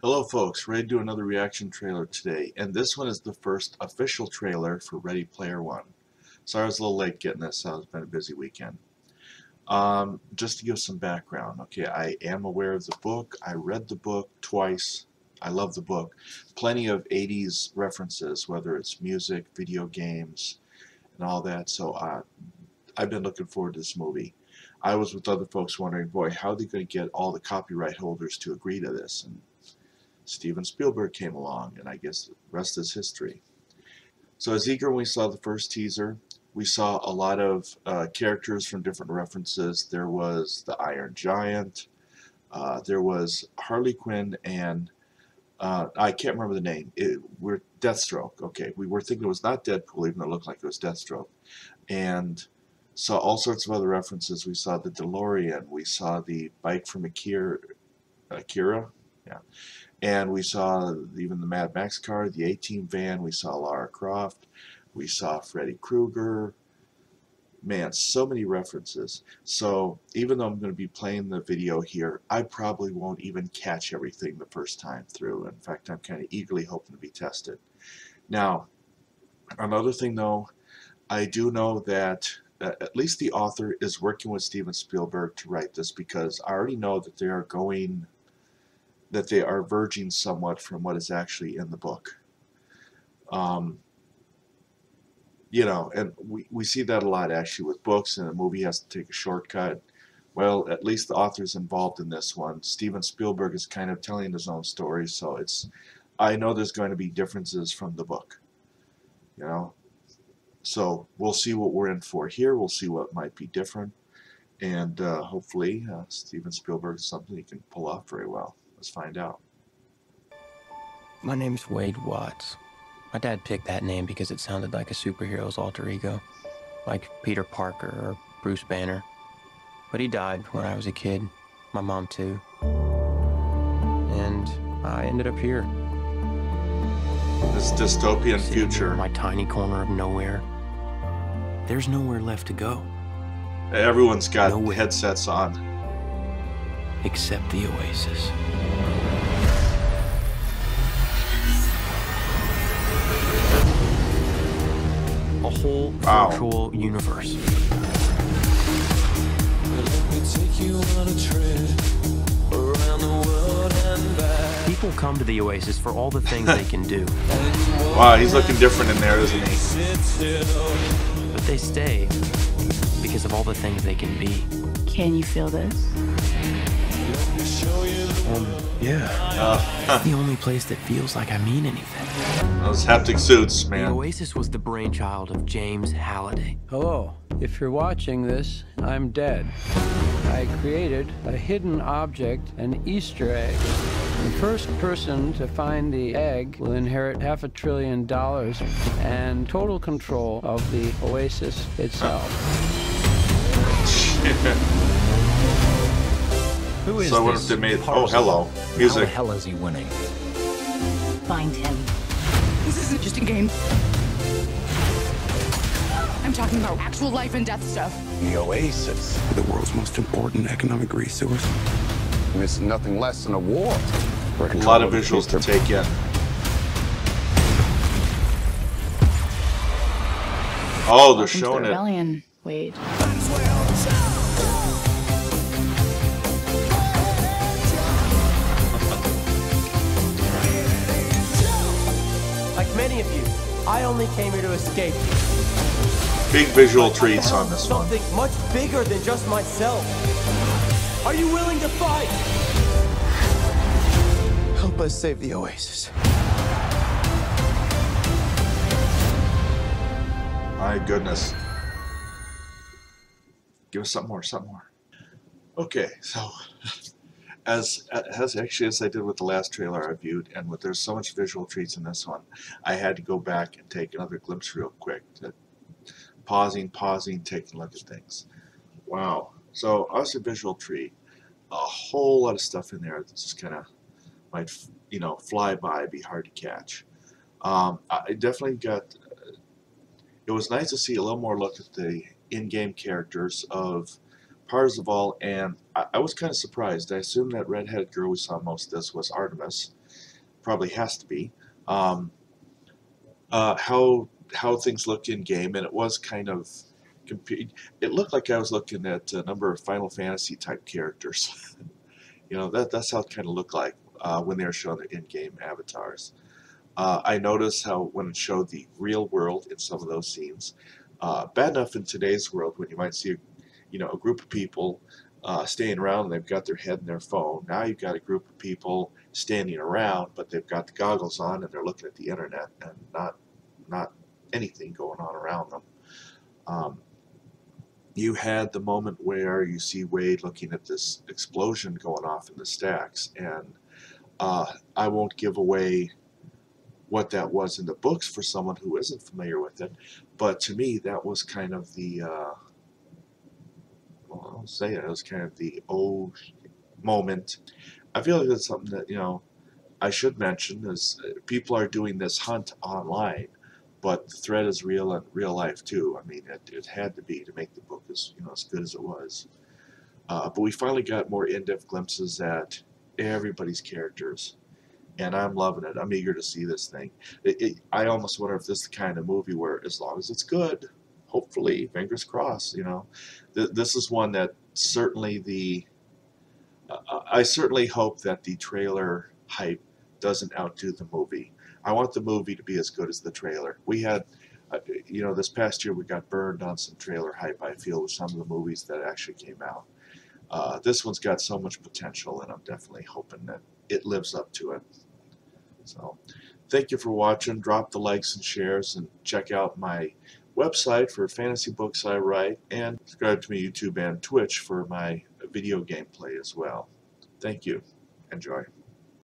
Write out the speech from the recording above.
Hello folks, ready to do another reaction trailer today, and this one is the first official trailer for Ready Player One. Sorry I was a little late getting this, it's been a busy weekend. Just to give some background, okay, I am aware of the book, I read the book twice, I love the book. Plenty of 80s references, whether it's music, video games, and all that, so I've been looking forward to this movie. I was with other folks wondering, boy, how are they going to get all the copyright holders to agree to this? And Steven Spielberg came along, and I guess the rest is history. So as eager when we saw the first teaser, we saw a lot of characters from different references. There was the Iron Giant, there was Harley Quinn, and I can't remember the name. We're Deathstroke. Okay, we were thinking it was not Deadpool, even though it looked like it was Deathstroke. And saw all sorts of other references. We saw the DeLorean, we saw the bike from Akira, yeah. And we saw even the Mad Max car, the A-Team van, we saw Lara Croft, we saw Freddy Krueger. Man, so many references. So even though I'm going to be playing the video here, I probably won't even catch everything the first time through. In fact, I'm kind of eagerly hoping to be tested. Now, another thing though, I do know that at least the author is working with Steven Spielberg to write this, because I already know that they are verging somewhat from what is actually in the book. You know, and we see that a lot actually with books, and a movie has to take a shortcut. Well, at least the author's involved in this one. Steven Spielberg is kind of telling his own story, so I know there's going to be differences from the book. You know, so we'll see what we're in for here. We'll see what might be different, and hopefully Steven Spielberg is something he can pull off very well. Let's find out. My name's Wade Watts. My dad picked that name because it sounded like a superhero's alter ego, like Peter Parker or Bruce Banner. But he died when I was a kid, my mom too. And I ended up here. This dystopian Sitting future. in my tiny corner of nowhere. There's nowhere left to go. Everyone's got headsets on. Except the Oasis. A whole virtual universe. People come to the Oasis for all the things they can do. Wow, he's looking different in there, isn't he? But they stay because of all the things they can be. Can you feel this? Yeah. It's the only place that feels like I mean anything. Those haptic suits, man. The Oasis was the brainchild of James Halliday. Hello. If you're watching this, I'm dead. I created a hidden object, an Easter egg. The first person to find the egg will inherit $500 billion and total control of the Oasis itself. Who is So what this if they made? parcel? Oh, hello, music. How the hell is he winning? Find him. This isn't just a game. I'm talking about actual life and death stuff. The Oasis, the world's most important economic resource. it's nothing less than a war. A lot of visuals to take in. Oh, they're Welcome showing to the it. rebellion, Wade. Like many of you, I only came here to escape. Big visual treats on this one. Something much bigger than just myself. Are you willing to fight? Help us save the Oasis. My goodness. Give us something more, Okay, so as actually as I did with the last trailer I viewed, and there's so much visual treats in this one, I had to go back and take another glimpse real quick. Pausing, taking a look at things. Wow. So as a visual treat, a whole lot of stuff in there that just kind of might, you know, fly by, be hard to catch. I definitely got. It was nice to see a little more look at the in-game characters of Parzival, and I was kind of surprised. I assumed that redheaded girl we saw most of this was Artemis. Probably has to be. How things look in game, and it was kind of it looked like I was looking at a number of Final Fantasy type characters. You know, that's how it kind of looked like when they were showing their in-game avatars. I noticed how when it showed the real world in some of those scenes, bad enough in today's world when you might see, you know, a group of people staying around and they've got their head in their phone. Now you've got a group of people standing around, but they've got the goggles on and they're looking at the internet and not anything going on around them. You had the moment where you see Wade looking at this explosion going off in the stacks, and I won't give away what that was in the books for someone who isn't familiar with it, but to me that was kind of the well, I'll say it was kind of the oh moment. I feel like that's something that, you know, I should mention is people are doing this hunt online, but the threat is real in real life too. I mean, it had to be to make the book as, you know, as good as it was. But we finally got more in-depth glimpses at everybody's characters, and I'm loving it. I'm eager to see this thing. I almost wonder if this is the kind of movie where, as long as it's good, hopefully, fingers crossed, you know, this is one that certainly I certainly hope that the trailer hype doesn't outdo the movie. I want the movie to be as good as the trailer. We had, you know, this past year we got burned on some trailer hype, I feel, with some of the movies that actually came out. This one's got so much potential, and I'm definitely hoping that it lives up to it. So, thank you for watching. Drop the likes and shares, and check out my website for fantasy books I write, and subscribe to my YouTube and Twitch for my video gameplay as well. Thank you. Enjoy.